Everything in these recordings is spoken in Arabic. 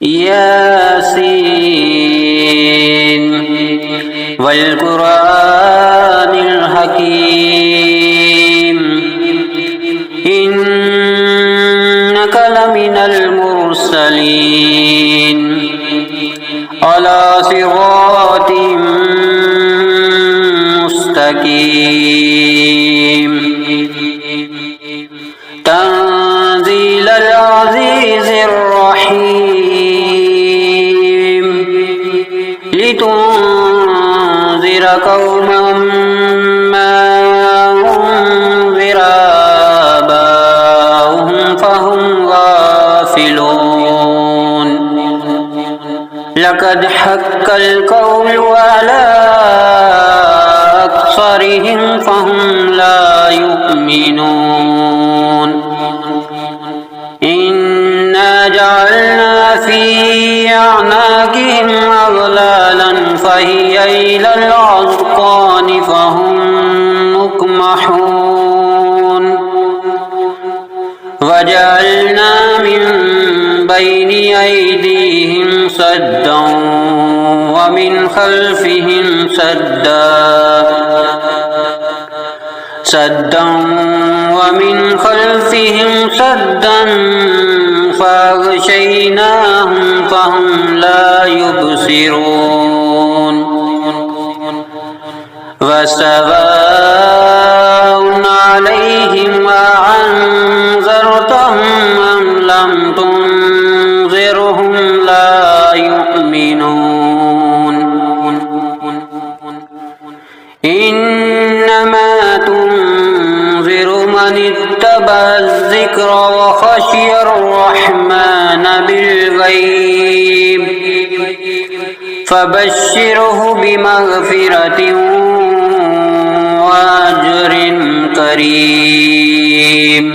ياسين والقرآن الحكيم إنك لمن المرسلين على صراط مستقيم تنزيل العزيز الرحيم لتنذر قوما ما أنذر آباؤهم فهم غافلون لقد حق القول على أكثرهم فهم لا يؤمنون إنا جعلنا في أعناقهم أغلالا فهي إلى الأذقان فهم مقمحون وجعلنا من بين أيديهم سدا ومن خلفهم سدا فأغشيناهم فهم لا يبصرون وسواء عليهم أأنذرتهم أم لم تنذرهم لا يؤمنون إنما تنذر من اتبع الذكر وخشي الرحمن بالغيب فبشره بمغفرة وأجر كريم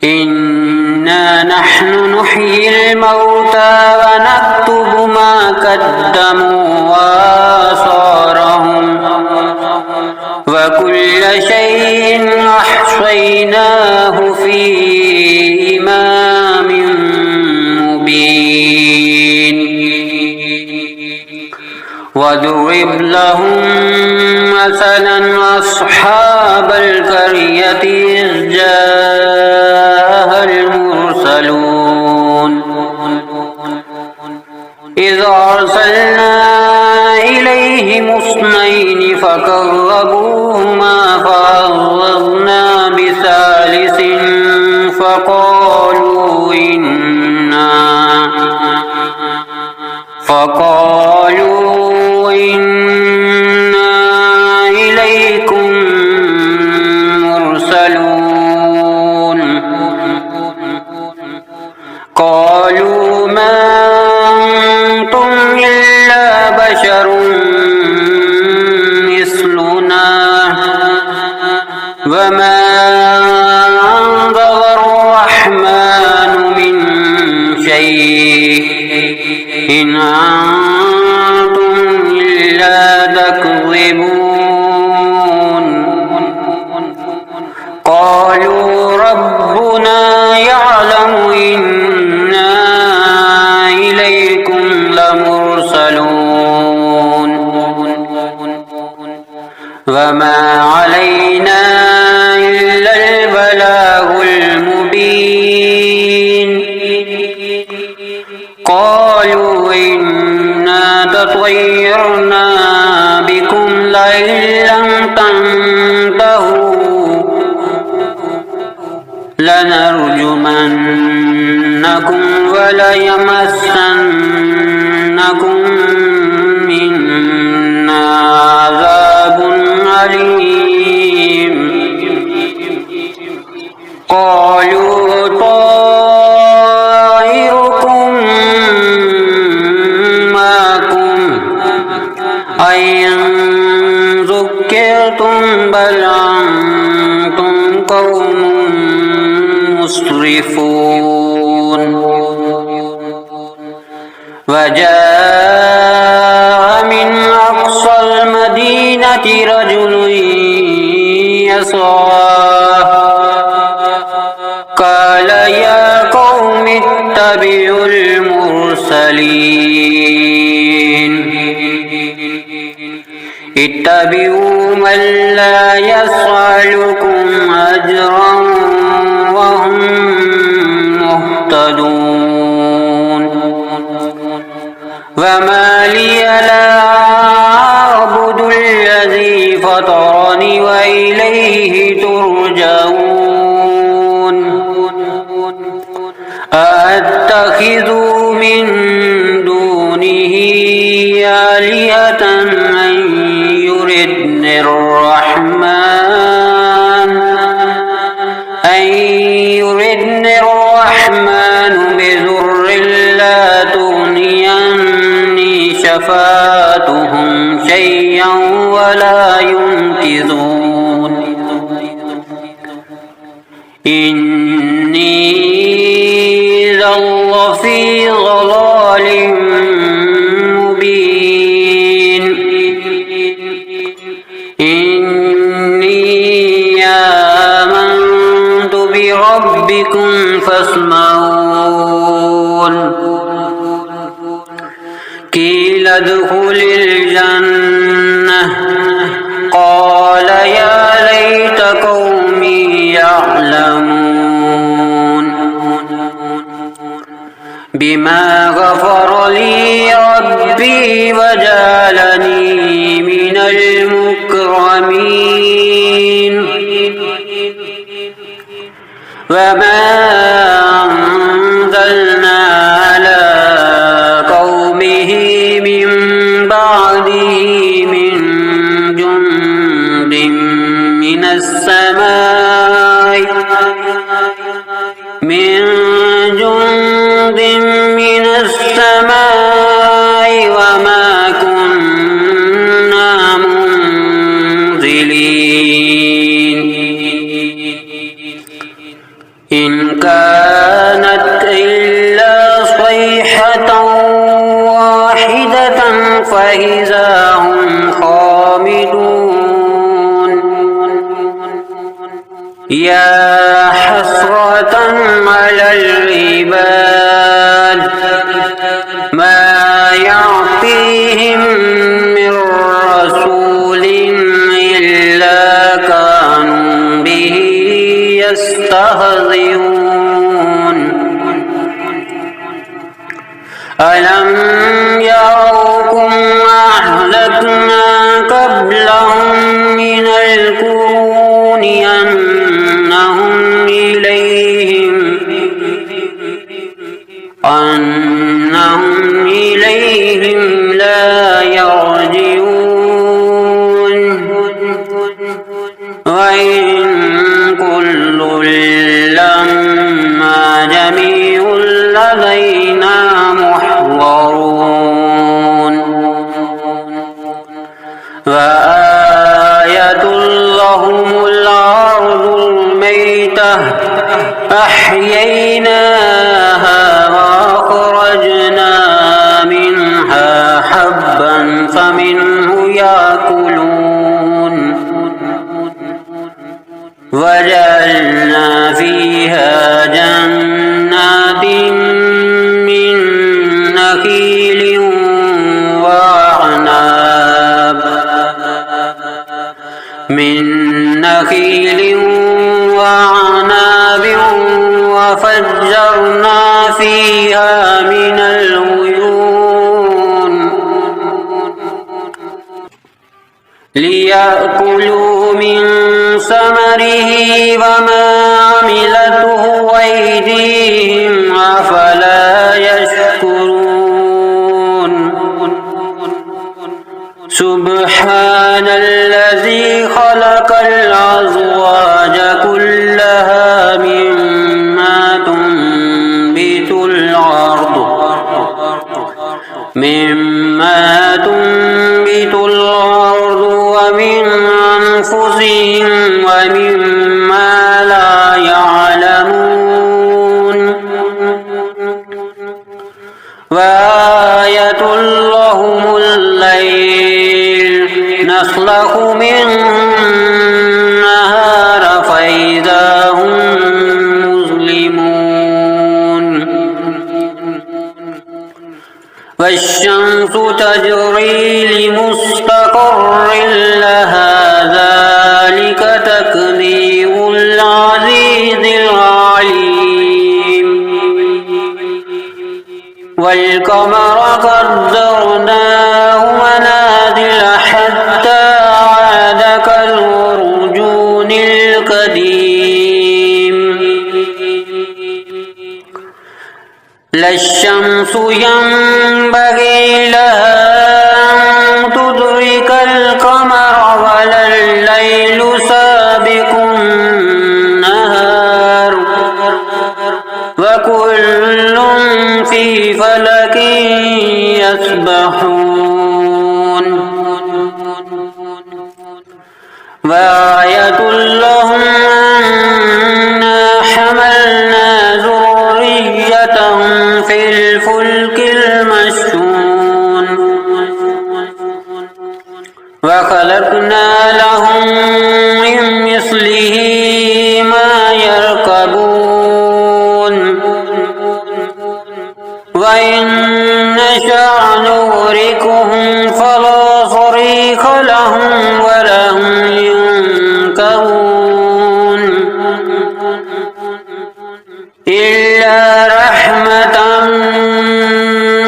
إنا نحن نحيي الموتى ونكتب ما قدموا وآثارهم وكل شيء أحصيناه في إمام مبين واضرب لهم مثلا أصحاب القرية إذ جاءها المرسلون إذ أرسلنا إليهم اثنين فكذبوهما فعززنا بثالث فقالوا إنا إليكم مرسلون قالوا ما أنتم إلا بشر مثلنا وما أنزل الرحمن من شيء إن أنتم إلا تكذبون قالوا ربنا يعلم إنا إليكم لمرسلون وما علينا إلا البلاغ المبين قالوا إنا تطيرنا بكم لئن لم تنتهوا لنرجمنكم وليمسنكم منا عذاب أليم قالوا طائركم معكم أئن ذكرتم بل أنتم قوم مسرفون وجاء من أقصى المدينة رجل يسعى قال يا قوم يتبع المرسلين اتبعوا من لا يسألكم أجرا وهم مهتدون وما لي لا أعبد الذي فطرني وإليه ترجعون أأتخذ من دونه آلهة أن يردني الرحمن بضر لا تغني عني شفاعتهم شيئا ولا ينقذون إني إذا لفي ضلال مبين إني آمنت بربكم فاسمعون قيل ادخل الجنة قال يا ليت قومي يعلمون بما غفر لي ربي وجعلني من المكرمين وما أنزلنا على قومه من بعده من جند من السماء وما كنا منزلين إن كانت إلا صيحة واحدة فإذا هم خامدون يا حسرة على العباد ما يعطيهم من رسول إلا كانوا به يستهزئون ألم يروا أهلكنا قبلهم من القرون أنهم إليهم لا يرجعون وإن كل لما جميع لدينا محضرون وآية لهم الأرض الميتة أحييناها وأخرجنا منها حبا فمنه يأكلون وجعلنا فيها جنات من نخيل وعناب وفجرنا فيها من العيون ليأكلوا من ثمره وما عملته أيديهم أفلا يشكرون سبحان الذي خلق الأزواج كلها مما تنبت الأرض ومن أنفسهم ومما لا يعلمون وآية لهم الليل نسلخ منه النهار فإذا هم مظلمون والشمس تجري لمستقر لها ذلك تقدير العزيز العليم والقمر قدرناه منازل حتى عاد كالعرجون القديم لا الشمس ينبغي لها أن تدرك القمر ولا الليل سابق النهار وكل في فلك يسبحون وآية لهم أنا حملنا ذريتهم في الفلك المشحون وخلقنا لهم من مثله ما يركبون وإن نشأ نغرقهم فلا صريخ لهم ولا هم ينكرون إلا رحمة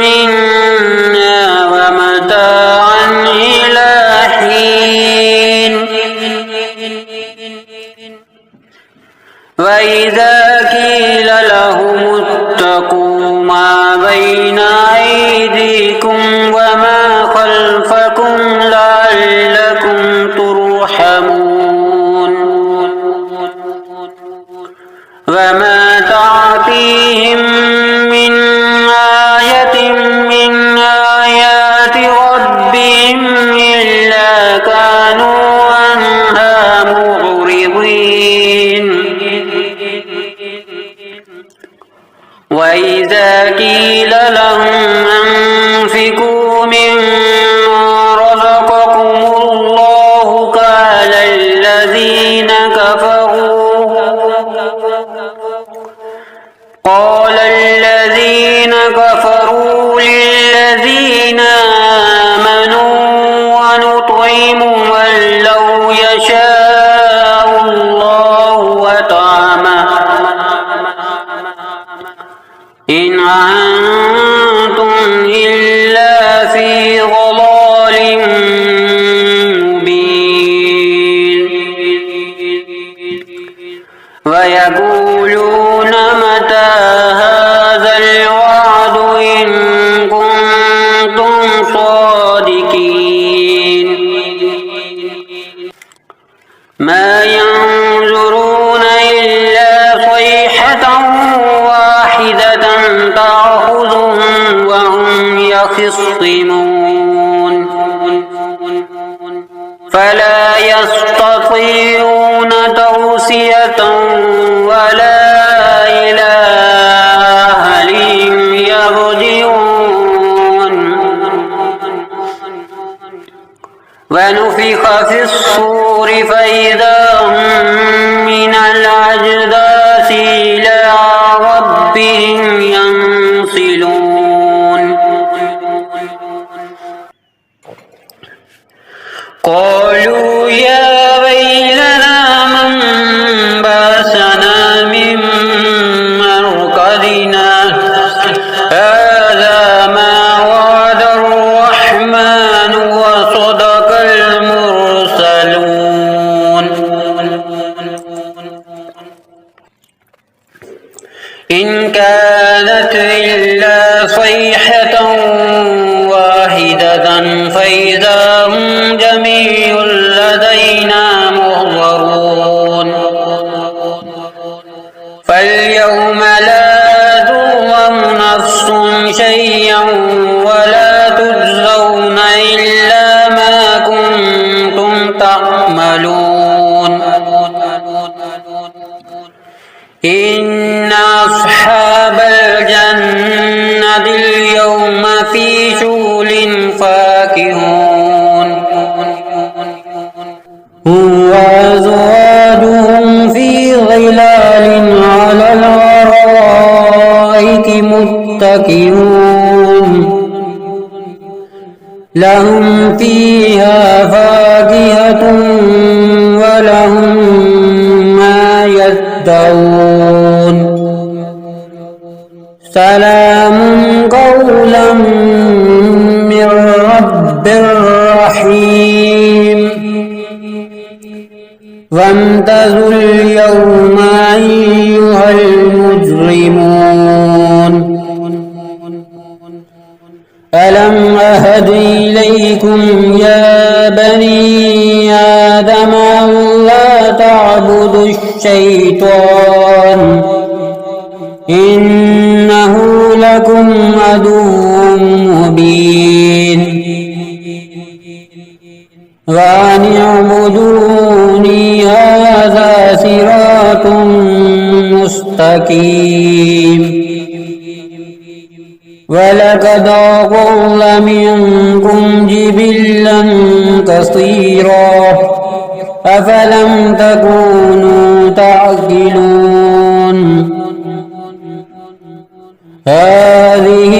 منا ومتاعا إلى حين وإذا قيل لهم اتقوا ما بين أيديكم وما خلفكم لعلكم ترحمون وما تعطيهم من آية من آيات ربهم إلا كانوا عنها معرضين وإذا قيل لهم أنفقوا مما رزقكم الله قال الذين كفروا للذين آمنوا ونطعم من لو يشاء الله وطعمه إن أنتم إلا في ضلال مبين ويقولون متى هذا الوعد إن كنتم صادقين ما ينظرون إلا صيحة واحدة تأخذهم وهم يخصمون فلا يستطيعون توصية ولا إلى أهلهم يرجعون ونفخ في الصور فإذا هم من الأجداث إلى ربهم ينسلون قالوا يا ويلنا من بعثنا من مرقدنا هذا ما وعد الرحمن وصدق المرسلون إن كانت إلا صيحة واحدة فإذا هم جميع لدينا محضرون فاليوم لا تظلم نفس شيئا ولا تجزون إلا ما كنتم تعملون إن أصحاب الجنة اليوم في شغل فاكهون وأزواجهم في ظلال على الأرائك متكئون لهم فيها فاكهة ولهم ما يدعون سلام قولا من رب رحيم وامتازوا اليوم أيها المجرمون ألم أهد إليكم يا بني آدم ألا تعبدوا الشيطان إنه لكم عدو مبين وأن اعبدوني هذا صراط مستقيم ولقد أضل منكم جبلا كثيرا أفلم تكونوا تعقلون هذه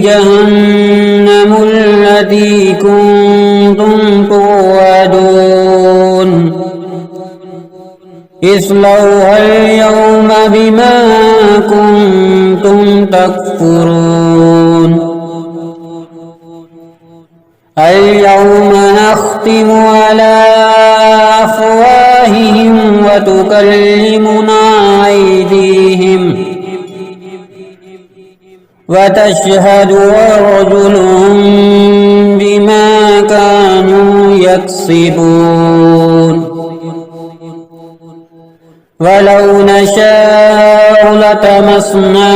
جهنم التي كنتم توعدون اصلوها اليوم بما كنتم تكفرون اليوم نختم على أفواههم وتكلمنا أيديهم وتشهد أرجلهم بما كانوا يكسبون ولو نشاء لطمسنا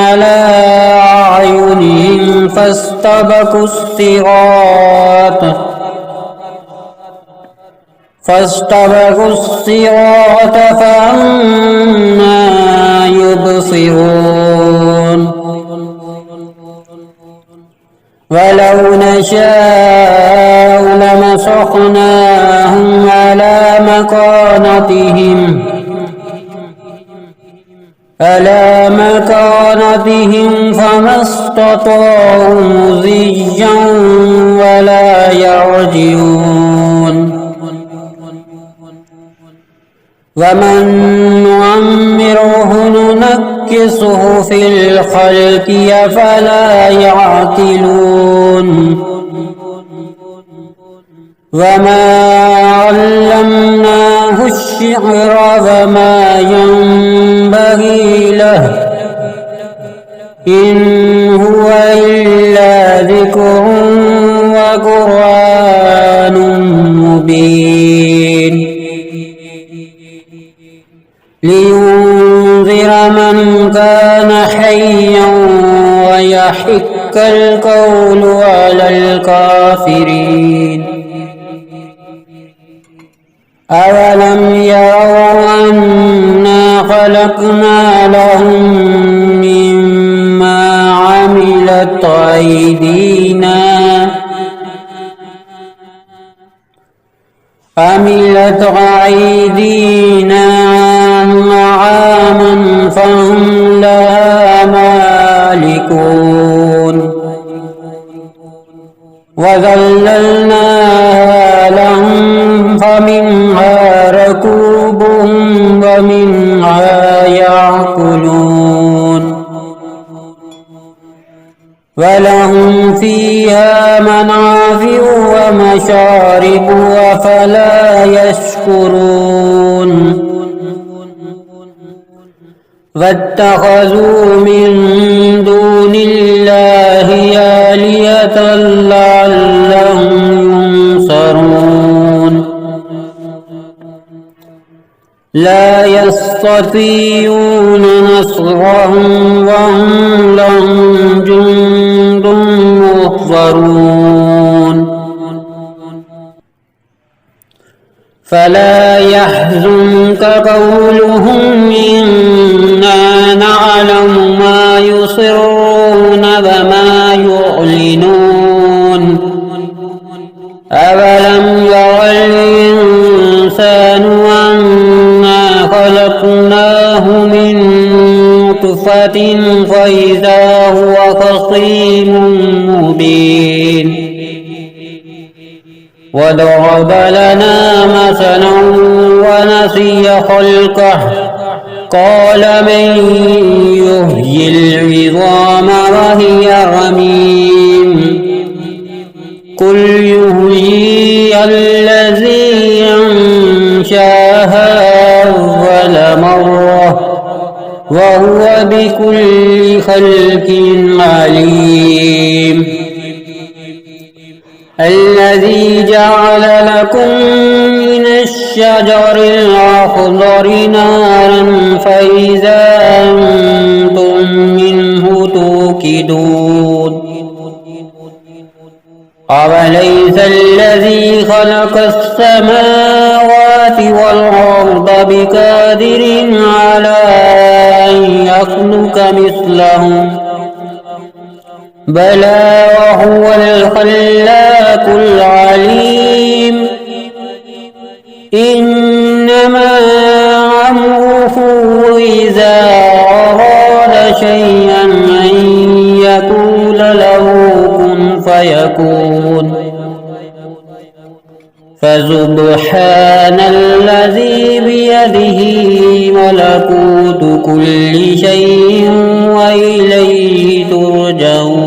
على أعينهم فاستبقوا الصراط فأنى يبصرون ولو نشاء لمسخناهم على مكانتهم فما استطاعوا مضيا ولا يرجعون ومن نعمره ننكسه في الخلق أفلا يعقلون وما علمناه الشعر وما ينبغي له إن هو إلا ذكر وقرآن مبين لينذر من كان حيا ويحق القول على الكافرين أولم يروا أنا خلقنا لهم مما عملت أيدينا أنعاما فهم لها مالكون وذللناها لهم فمنها ركوبهم ومنها يأكلون ولهم فيها منافع ومشارب أفلا يشكرون واتخذوا من دون الله آلهة لعلهم ينصرون لا يستطيعون نصرهم وهم لهم جند محضرون فلا يحزنك قولهم إنا نعلم ما يصرون وما يعلنون أولم ير الإنسان أنا خلقناه من نطفة فإذا هو خصيم مبين وضرب لنا مثلا ونسي خلقه قال من يحيي العظام وهي رميم قل يحييها الذي أنشاها أول مرة وهو بكل خلق عليم الذي جعل لكم من الشجر الأخضر نارا فإذا أنتم منه توقدون أوليس الذي خلق السماوات والأرض بقادر على أن يخلق مثلهم بلى وهو الخلاق العليم إنما أمره إذا أراد شيئا أن يقول له كن فيكون فسبحان الذي بيده ملكوت كل شيء وإليه ترجعون